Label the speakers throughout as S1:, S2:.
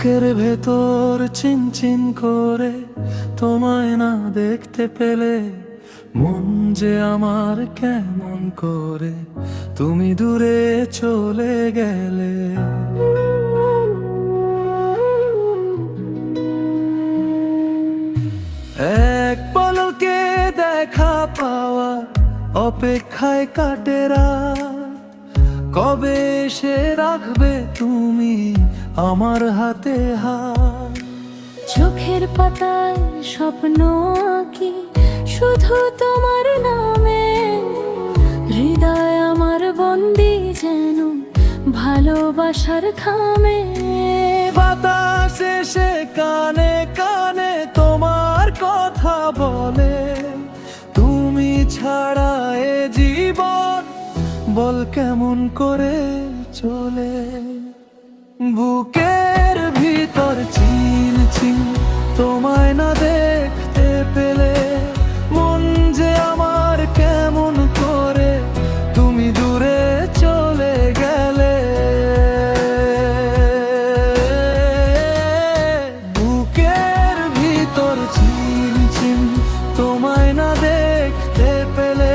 S1: বুকের ভেতর চিনচিন করে তোমায় না দেখতে পেলে মন যে আমার কেমন করে তুমি দূরে চলে গেলে। এক পলকে দেখা পাওয়া অপেক্ষায় কাটে রাত, কবে এসে রাখবে তুমি আমার হাতে হাত।
S2: চোখের পাতায় স্বপ্ন আঁকি শুধু তোমার নামে, হৃদয় আমার বন্দি যেন ভালোবাসার খামে।
S1: বাতাস এসে কানে কানে তোমার কথা বলে, তুমি ছাড়া এ জীবন বল কেমন করে চলে। বুকের ভিতর চিন চিন তোমায় না দেখতে পেলে মন যে আমার কেমন করে তুমি দূরে চলে গেলে। বুকের ভিতর চিন চিন তোমায় না দেখতে পেলে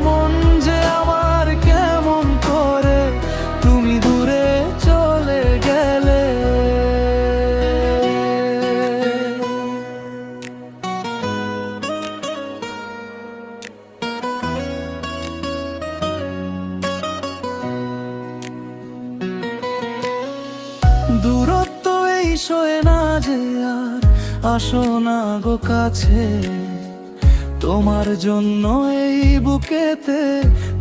S1: মন যে আমার কেমন করে তুমি দূরে চলে গেলে। দূরত্ব এই সয়ে না যে আর আসো না গো কাছে, তোমার জন্য এই বুকেতে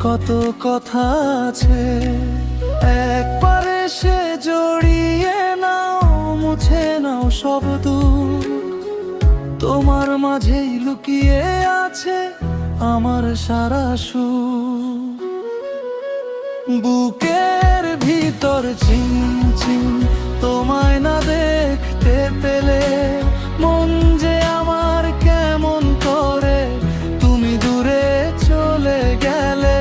S1: কত কথা আছে। একবারে সে জড়িয়ে নাও মুছে নাও সব দুঃখ, তোমার মাঝেই লুকিয়ে আছে আমার সারা সুখ। বুকের ভিতর চিন চিন তোমায় না দেখতে পেলে মন যে আমার কেমন করে তুমি দূরে চলে গেলে।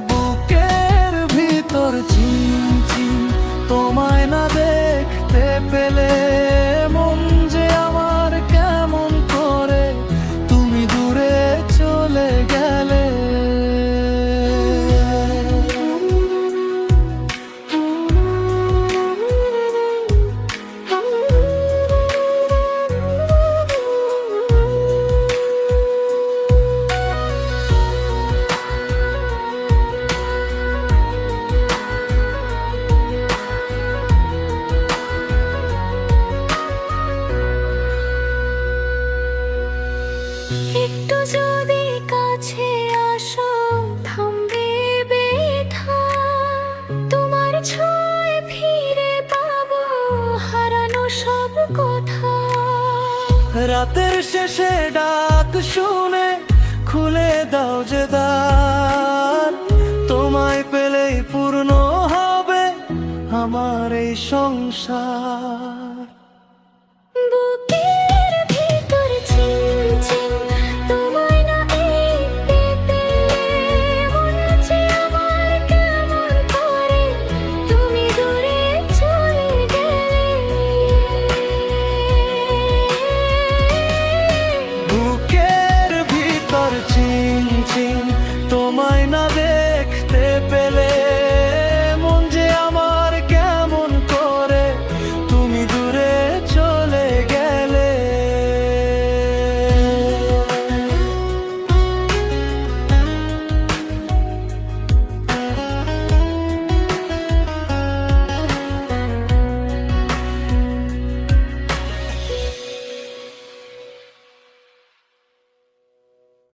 S1: বুকের ভিতর চিন চিন তোমায় না দেখতে পেলে মন যে আমার কেমন করে তুমি দূরে চলে গেলে।
S2: একটু যদি কাছে আসো থামবে ব্যথা, তোমার ছোঁয়ায় ফিরে পাবো হারানো সব কথা।
S1: রাতের শেষে ডাক শুনে খুলে দাও যে দ্বার, তোমায় পেলেই পূর্ণ হবে আমার এই সংসার।